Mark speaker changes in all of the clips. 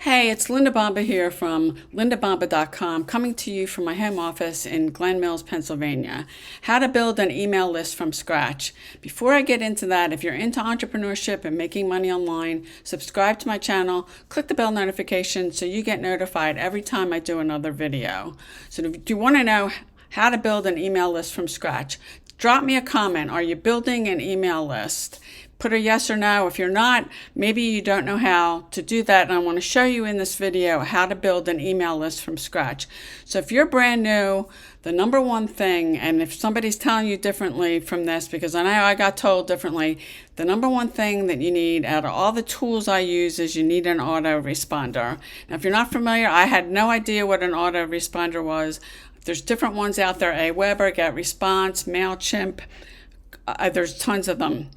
Speaker 1: Hey, it's Linda Bomba here from lindabomba.com, coming to you from my home office in Glen Mills, Pennsylvania. How to build an email list from scratch. Before I get into that, if you're into entrepreneurship and making money online, subscribe to my channel, click the bell notification so you get notified every time I do another video. So if you want to know how to build an email list from scratch, drop me a comment. Are you building an email list? Put a yes or no. If you're not, maybe you don't know how to do that, and I want to show you in this video how to build an email list from scratch. So if you're brand new, the number one thing, and if somebody's telling you differently from this, because I know I got told differently, the number one thing that you need out of all the tools I use is you need an autoresponder. Now, if you're not familiar, I had no idea what an autoresponder was. There's different ones out there, Aweber, GetResponse, MailChimp, there's tons of them.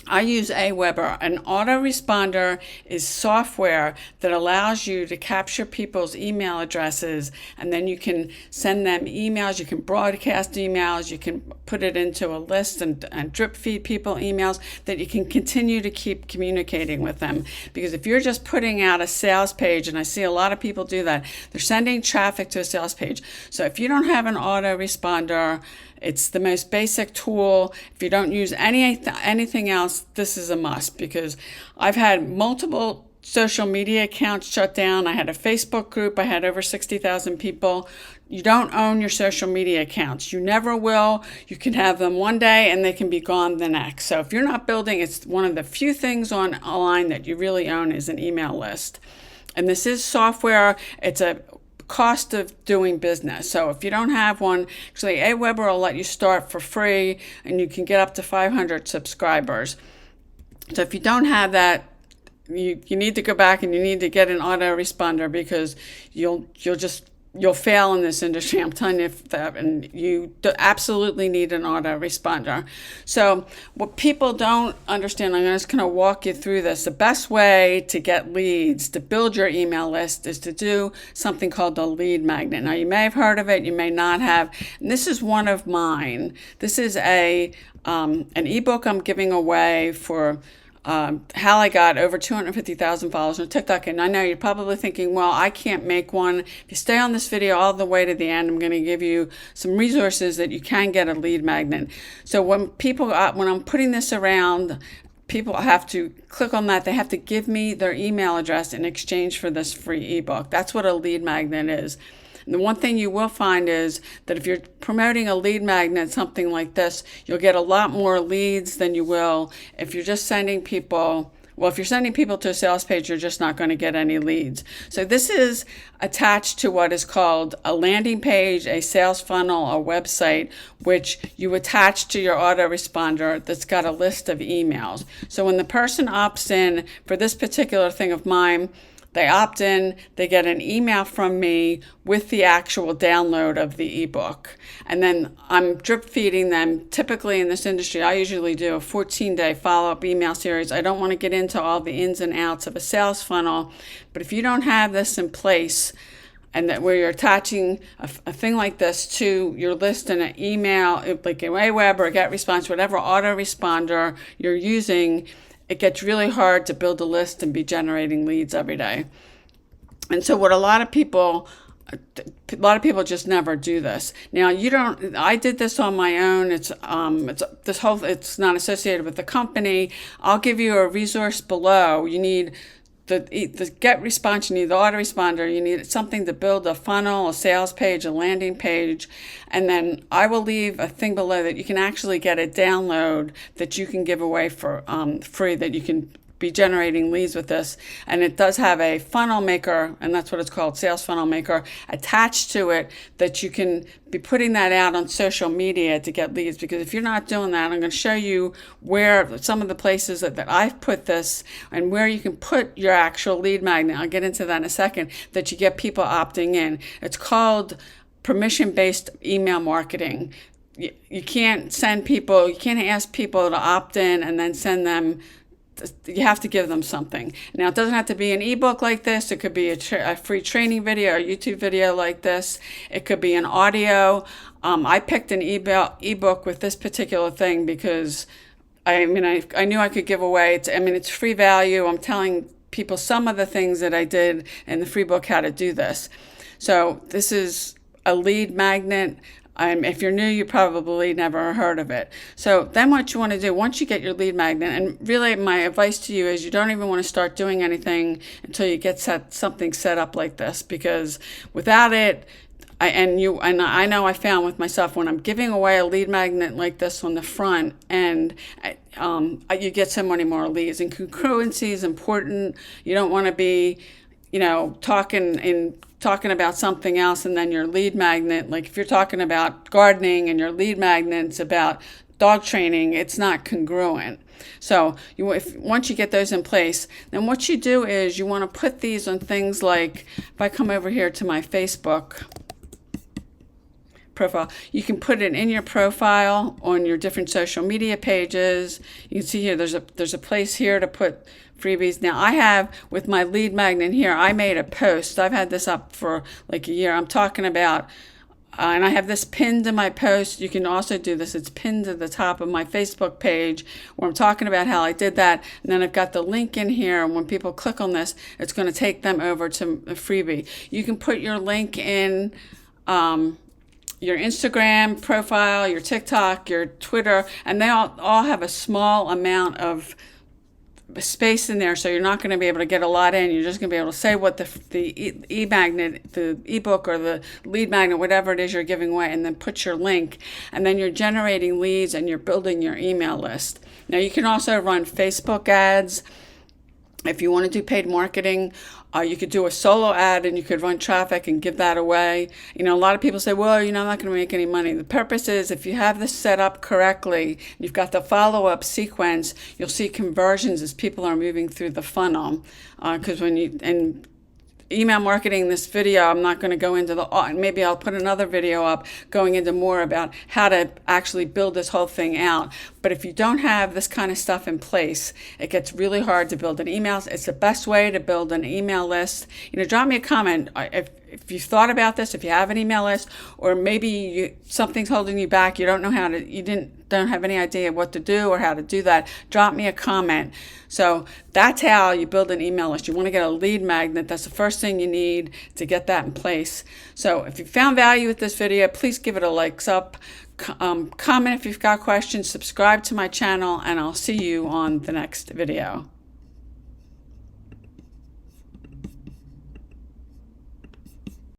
Speaker 1: I use Aweber. An autoresponder is software that allows you to capture people's email addresses, and then you can send them emails, you can broadcast emails, you can put it into a list and drip feed people emails that you can continue to keep communicating with them. Because if you're just putting out a sales page, and I see a lot of people do that, they're sending traffic to a sales page. So if you don't have an autoresponder, it's the most basic tool. If you don't use anything else, this is a must, because I've had multiple social media accounts shut down. I had a Facebook group. I had over 60,000 people. You don't own your social media accounts. You never will. You can have them one day and they can be gone the next. So if you're not building, it's one of the few things online that you really own is an email list. And this is software. It's a cost of doing business. So if you don't have one, actually Aweber will let you start for free and you can get up to 500 subscribers. So if you don't have that, you need to go back and you need to get an autoresponder, because you'll fail in this industry. I'm telling you that, and you absolutely need an autoresponder. So what people don't understand, I'm just going to walk you through this. The best way to get leads, to build your email list, is to do something called a lead magnet. Now, you may have heard of it, you may not have. And this is one of mine. This is an ebook I'm giving away for how I got over 250,000 followers on TikTok. And I know you're probably thinking, well, I can't make one. If you stay on this video all the way to the end, I'm going to give you some resources that you can get a lead magnet. So when I'm putting this around, people have to click on that. They have to give me their email address in exchange for this free ebook. That's what a lead magnet is. And the one thing you will find is that if you're promoting a lead magnet, something like this, you'll get a lot more leads than you will if you're just sending people. Well, if you're sending people to a sales page, you're just not going to get any leads. So this is attached to what is called a landing page, a sales funnel, a website, which you attach to your autoresponder that's got a list of emails. So when the person opts in for this particular thing of mine, they opt in, they get an email from me with the actual download of the ebook. And then I'm drip feeding them. Typically in this industry, I usually do a 14-day follow-up email series. I don't want to get into all the ins and outs of a sales funnel, but if you don't have this in place, and that where you're attaching a thing like this to your list in an email, like Aweber or GetResponse, whatever autoresponder you're using, it gets really hard to build a list and be generating leads every day. And so what a lot of people just never do this. Now, I did this on my own. It's not associated with the company. I'll give you a resource below. You need the GetResponse, you need the autoresponder, you need something to build a funnel, a sales page, a landing page, and then I will leave a thing below that you can actually get a download that you can give away for free, that you can be generating leads with this. And it does have a funnel maker, and that's what it's called, sales funnel maker, attached to it, that you can be putting that out on social media to get leads. Because if you're not doing that, I'm going to show you where some of the places that I've put this and where you can put your actual lead magnet. I'll get into that in a second, that you get people opting in. It's called permission-based email marketing. You can't ask people to opt in and then send them. You have to give them something. Now, it doesn't have to be an ebook like this. It could be a free training video or YouTube video like this. It could be an audio. I picked an ebook with this particular thing because I knew I could give away. It's free value. I'm telling people some of the things that I did in the free book, How to Do This. So this is a lead magnet. If you're new, you probably never heard of it. So then what you want to do, once you get your lead magnet, and really my advice to you is you don't even want to start doing anything until you get something set up like this, because without it, I know I found with myself, when I'm giving away a lead magnet like this on the front, and you get so many more leads. And congruency is important. You don't want to be, talking about something else, and then your lead magnet, like if you're talking about gardening and your lead magnet's about dog training, it's not congruent. So once you get those in place, then what you do is you want to put these on things like, if I come over here to my Facebook profile, you can put it in your profile on your different social media pages. You can see here there's a place here to put freebies. Now I have, with my lead magnet here, I made a post. I've had this up for like a year. I'm talking about and I have this pinned to my post. You can also do this. It's pinned to the top of my Facebook page where I'm talking about how I did that. And then I've got the link in here. And when people click on this, it's going to take them over to a freebie. You can put your link in your Instagram profile, your TikTok, your Twitter, and they all have a small amount of space in there, so you're not going to be able to get a lot in. You're just going to be able to say what the e-magnet, the ebook, or the lead magnet, whatever it is you're giving away, and then put your link, and then you're generating leads and you're building your email list. Now you can also run Facebook ads. If you want to do paid marketing, you could do a solo ad and you could run traffic and give that away. A lot of people say, well, I'm not going to make any money. The purpose is, if you have this set up correctly, you've got the follow-up sequence, you'll see conversions as people are moving through the funnel. Because and email marketing, this video, I'm not going to go into maybe I'll put another video up going into more about how to actually build this whole thing out. But if you don't have this kind of stuff in place, it gets really hard to build an email. It's the best way to build an email list. Drop me a comment if you've thought about this, if you have an email list, or maybe something's holding you back, you don't know how to, don't have any idea what to do or how to do that. Drop me a comment. So that's how you build an email list. You want to get a lead magnet. That's the first thing you need to get that in place. So if you found value with this video, please give it a likes up. Comment if you've got questions, subscribe to my channel, and I'll see you on the next video.